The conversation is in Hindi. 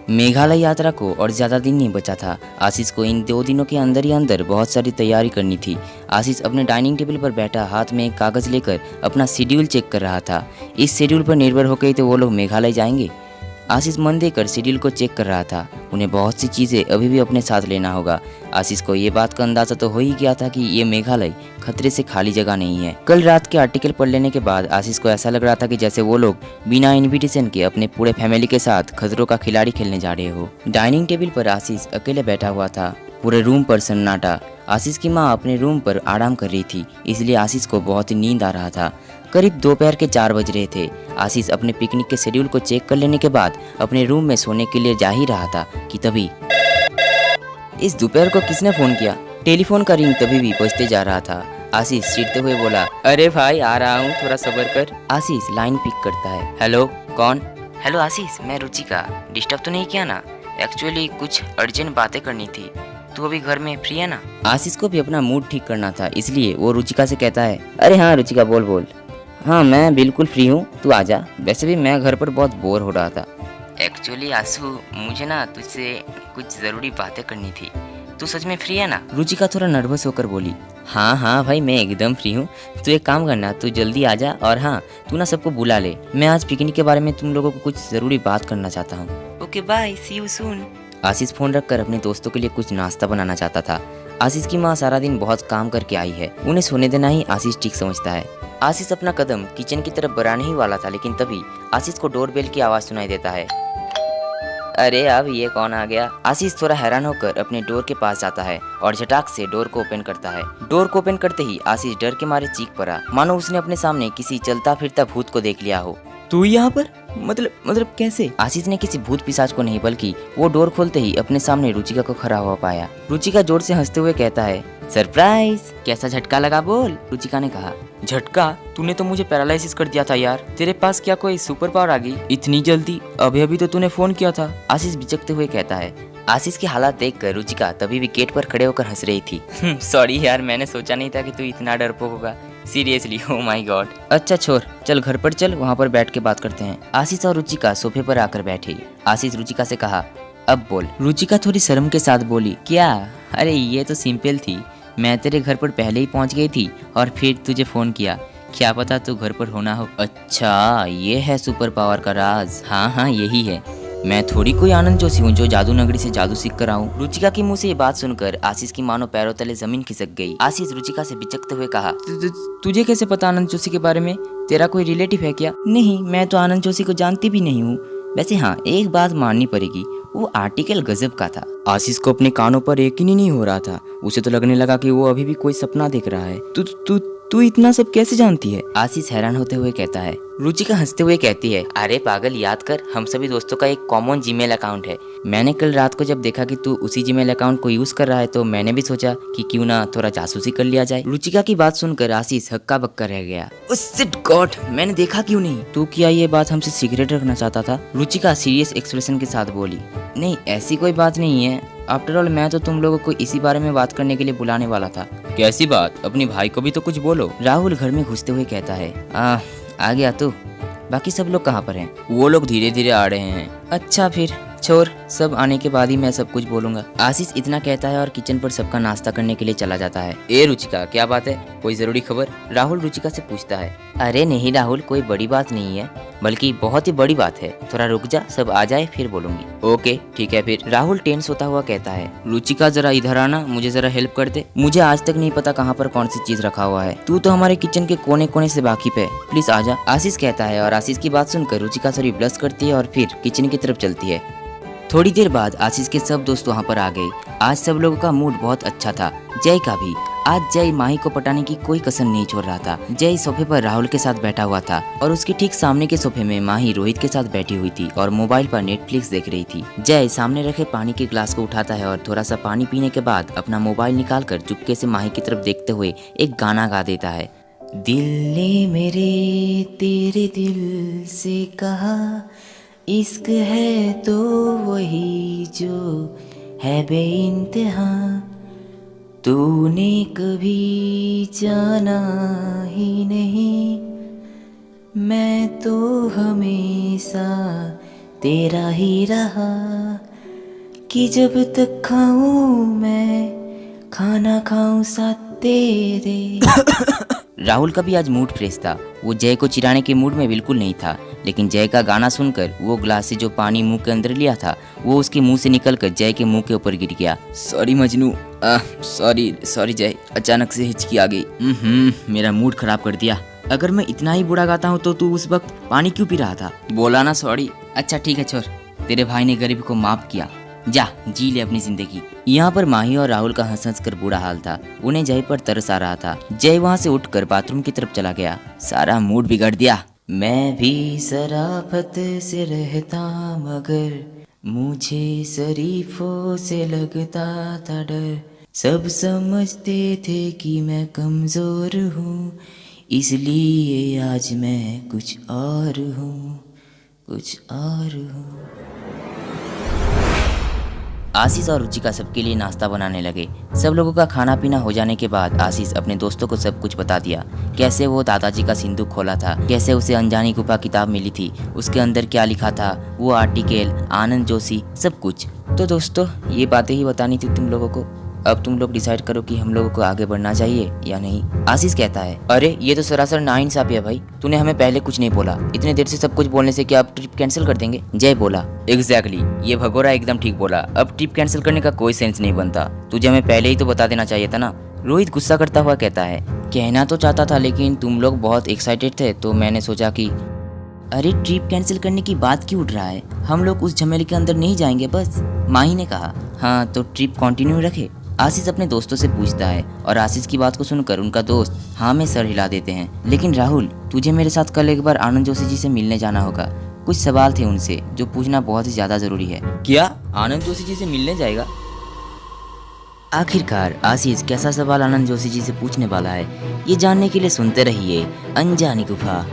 मेघालय यात्रा को और ज़्यादा दिन नहीं बचा था। आशीष को इन 2 दिनों के अंदर ही अंदर बहुत सारी तैयारी करनी थी। आशीष अपने डाइनिंग टेबल पर बैठा हाथ में एक कागज़ लेकर अपना शेड्यूल चेक कर रहा था। इस शेड्यूल पर निर्भर होकर ही तो वो लोग मेघालय जाएंगे। आशीष मन देकर शेड्यूल को चेक कर रहा था। उन्हें बहुत सी चीज़ें अभी भी अपने साथ लेना होगा। आशीष को ये बात का अंदाज़ा तो हो ही गया था कि ये मेघालय खतरे से खाली जगह नहीं है। कल रात के आर्टिकल पढ़ लेने के बाद आशीष को ऐसा लग रहा था कि जैसे वो लोग बिना इनविटेशन के अपने पूरे फैमिली के साथ खतरों का खिलाड़ी खेलने जा रहे हो। डाइनिंग टेबल पर आशीष अकेले बैठा हुआ था। पूरे रूम पर सन्नाटा। आशीष की माँ अपने रूम पर आराम कर रही थी, इसलिए आशीष को बहुत ही नींद आ रहा था। करीब दोपहर के 4 बज रहे थे। आशीष अपने पिकनिक के शेड्यूल को चेक कर लेने के बाद अपने रूम में सोने के लिए जा ही रहा था कि तभी इस दोपहर को किसने फोन किया? टेलीफोन का रिंग तभी भी बजते जा रहा था। आशीष चिढ़ते हुए बोला, अरे भाई आ रहा हूँ, थोड़ा सब्र कर। आशीष लाइन पिक करता है। हेलो, कौन? हेलो आशीष, मैं रुचिका। डिस्टर्ब तो नहीं किया ना? एक्चुअली कुछ अर्जेंट बातें करनी थी। तू अभी घर में फ्री है ना? आशीष को भी अपना मूड ठीक करना था, इसलिए वो रुचिका से कहता है, अरे हाँ रुचिका, बोल बोल। हाँ मैं बिल्कुल फ्री हूँ, तू आजा। वैसे भी मैं घर पर बहुत बोर हो रहा था। एक्चुअली आशु, मुझे ना तुझसे कुछ ज़रूरी बातें करनी थी। तू सच में फ्री है ना? रुचिका थोड़ा नर्वस होकर बोली, हाँ हाँ भाई मैं एकदम फ्री हूँ। तू एक काम करना, तू जल्दी आ जा और हाँ तू ना सबको बुला ले। मैं आज पिकनिक के बारे में तुम लोगों को कुछ ज़रूरी बात करना चाहता हूँ। Okay bye, see you soon. Ashish phone रखकर अपने दोस्तों के लिए कुछ नाश्ता बनाना चाहता था। आशीष की माँ सारा दिन बहुत काम करके आई है, उन्हें सोने देना ही आशीष ठीक समझता है। आशीष अपना कदम किचन की तरफ बढ़ाने ही वाला था, लेकिन तभी आशीष को डोरबेल की आवाज़ सुनाई देता है। अरे अब ये कौन आ गया? आशीष थोड़ा हैरान होकर अपने डोर के पास जाता है और झटाक से डोर को ओपन करता है। डोर को ओपन करते ही आशीष डर के मारे चीख पड़ा, मानो उसने अपने सामने किसी चलता फिरता भूत को देख लिया हो। तू यहाँ पर? मतलब कैसे? आशीष ने किसी भूत पिशाच को नहीं, बल्कि वो डोर खोलते ही अपने सामने रुचिका को खड़ा हुआ पाया। रुचिका जोर से हंसते हुए कहता है, सरप्राइज, कैसा झटका लगा बोल? रुचिका ने कहा। झटका? तूने तो मुझे पैरालिसिस कर दिया था यार। तेरे पास क्या कोई सुपर पावर आ गई इतनी जल्दी? अभी तो तूने फोन किया था। आशीष बिचकते हुए कहता है। आशीष के हालात देखकर रुचिका तभी भी गेट पर खड़े होकर हंस रही थी। सॉरी यार, मैंने सोचा नहीं था कि तू इतना डरपोक होगा। Seriously, oh my God. अच्छा छोड़, चल घर पर चल, वहाँ पर बैठ के बात करते हैं। आशीष और रुचिका सोफे पर आकर बैठे। आशीष रुचिका से कहा, अब बोल। रुचिका थोड़ी शर्म के साथ बोली, क्या? अरे ये तो सिंपल थी। मैं तेरे घर पर पहले ही पहुँच गई थी और फिर तुझे फोन किया। क्या पता तू घर पर होना हो। अच्छा ये है सुपर पावर का राज? हाँ यही है। मैं थोड़ी कोई आनंद जोशी हूँ जो जादू नगरी से जादू सीख कर आऊँ। रुचिका के मुंह से ये बात सुनकर आशीष की मानो पैरों तले जमीन खिसक गई। आशीष रुचिका से बिचकते हुए कहा, तुझे कैसे पता आनंद जोशी के बारे में? तेरा कोई रिलेटिव है क्या? नहीं, मैं तो आनंद जोशी को जानती भी नहीं हूँ। वैसे हाँ, एक बात माननी पड़ेगी, वो आर्टिकल गजब का था। आशीष को अपने कानों पर यकीन ही नहीं हो रहा था। उसे तो लगने लगा कि वो अभी भी कोई सपना देख रहा है। तू इतना सब कैसे जानती है? आशीष हैरान होते हुए कहता है। रुचिका हंसते हुए कहती है, अरे पागल, याद कर, हम सभी दोस्तों का एक कॉमन जीमेल अकाउंट है। मैंने कल रात को जब देखा कि तू उसी जीमेल अकाउंट को यूज कर रहा है तो मैंने भी सोचा कि क्यों ना थोड़ा जासूसी कर लिया जाए। रुचिका की बात सुनकर आशीष हक्का बक्का रह गया। शिट गॉड, मैंने देखा क्यों नहीं? तू क्या ये बात हमसे सीक्रेट रखना चाहता था? रुचिका सीरियस एक्सप्रेशन के साथ बोली, नहीं ऐसी कोई बात नहीं है। आफ्टर ऑल मैं तो तुम लोगों को इसी बारे में बात करने के लिए बुलाने वाला था। कैसी बात? अपनी भाई को भी तो कुछ बोलो। राहुल घर में घुसते हुए कहता है, आ गया तू? बाकी सब लोग कहाँ पर हैं? वो लोग धीरे धीरे आ रहे हैं। अच्छा फिर छोड़, सब आने के बाद ही मैं सब कुछ बोलूंगा। आशीष इतना कहता है और किचन पर सबका नाश्ता करने के लिए चला जाता है। ए रुचिका, क्या बात है? कोई जरूरी खबर? राहुल रुचिका से पूछता है। अरे नहीं राहुल, कोई बड़ी बात नहीं है, बल्कि बहुत ही बड़ी बात है। थोड़ा रुक जा, सब आ जाए फिर बोलूंगी। ओके ठीक है फिर। राहुल टेंस होता हुआ कहता है, रुचिका जरा इधर आना, मुझे जरा हेल्प कर दे। मुझे आज तक नहीं पता कहाँ पर कौन सी चीज रखा हुआ है। तू तो हमारे किचन के कोने कोने से वाकिफ है, प्लीज आजा। आशीष कहता है और आशीष की बात सुनकर रुचिका थोड़ी ब्लश करती है और फिर किचन की तरफ चलती है। थोड़ी देर बाद आशीष के सब दोस्त वहाँ पर आ गए। आज सब लोगों का मूड बहुत अच्छा था, जय का भी। आज जय माही को पटाने की कोई कसर नहीं छोड़ रहा था। जय सोफे पर राहुल के साथ बैठा हुआ था और उसके ठीक सामने के सोफे में माही रोहित के साथ बैठी हुई थी और मोबाइल पर नेटफ्लिक्स देख रही थी। जय सामने रखे पानी के ग्लास को उठाता है और थोड़ा सा पानी पीने के बाद अपना मोबाइल निकाल कर चुपके से माही की तरफ देखते हुए एक गाना गा देता है। दिल ने मेरे तेरे दिल से कहा, इश्क है तो वही जो है बेइंतहा, तूने कभी जाना ही नहीं, मैं तो हमेशा तेरा ही रहा। कि जब तक खाऊं मैं खाना खाऊं साथ तेरे। राहुल का भी आज मूड फ्रेश था। वो जय को चिढ़ाने के मूड में बिल्कुल नहीं था, लेकिन जय का गाना सुनकर वो ग्लास से जो पानी मुंह के अंदर लिया था वो उसके मुंह से निकलकर जय के मुंह के ऊपर गिर गया। सॉरी मजनू, सॉरी जय, अचानक से हिचकी आ गई। मेरा मूड खराब कर दिया। अगर मैं इतना ही बुरा गाता हूँ तो तू उस वक्त पानी क्यों पी रहा था? बोला ना सॉरी। अच्छा ठीक है छोड़, तेरे भाई ने गरीब को माफ किया, जा जी ले अपनी जिंदगी। यहाँ पर माही और राहुल का हंस हंस कर बुरा हाल था। उन्हें जय पर तरस आ रहा था। जय वहाँ से उठकर बाथरूम की तरफ चला गया। सारा मूड बिगाड़ दिया। मैं भी शराफत से रहता मगर मुझे शरीफों से लगता था डर। सब समझते थे कि मैं कमजोर हूँ, इसलिए आज मैं कुछ और हूँ। आशीष और रुचिका सबके लिए नाश्ता बनाने लगे। सब लोगों का खाना पीना हो जाने के बाद आशीष अपने दोस्तों को सब कुछ बता दिया। कैसे वो दादाजी का सिंदूक खोला था, कैसे उसे अनजानी गुफा किताब मिली थी, उसके अंदर क्या लिखा था, वो आर्टिकल, आनंद जोशी, सब कुछ। तो दोस्तों ये बातें ही बतानी थी तुम लोगों को। अब तुम लोग डिसाइड करो कि हम लोगों को आगे बढ़ना चाहिए या नहीं। आशीष कहता है, अरे ये तो सरासर नाइंसाफी है भाई, तूने हमें पहले कुछ नहीं बोला। इतने देर से सब कुछ बोलने से क्या अब ट्रिप कैंसिल कर देंगे? जय बोला, एग्जैक्टली, ये भगोरा एकदम ठीक बोला। अब ट्रिप कैंसिल करने का कोई सेंस नहीं बनता। तुझे हमें पहले ही तो बता देना चाहिए था ना। रोहित गुस्सा करता हुआ कहता है, कहना तो चाहता था लेकिन तुम लोग बहुत एक्साइटेड थे तो मैंने सोचा कि। अरे ट्रिप कैंसिल करने की बात क्यों उठ रहा है? हम लोग उस झमेले के अंदर नहीं जाएंगे बस। माही ने कहा, हाँ तो ट्रिप कंटिन्यू रखे। आशीष अपने दोस्तों से पूछता है और आशीष की बात को सुनकर उनका दोस्त हाँ में सर हिला देते हैं। लेकिन राहुल, तुझे मेरे साथ कल एक बार आनंद जोशी जी से मिलने जाना होगा। कुछ सवाल थे उनसे जो पूछना बहुत ही ज्यादा जरूरी है। क्या आनंद जोशी जी से मिलने जाएगा? आखिरकार आशीष कैसा सवाल आनंद जोशी जी से पूछने वाला है, ये जानने के लिए सुनते रहिए अनजानी गुफा।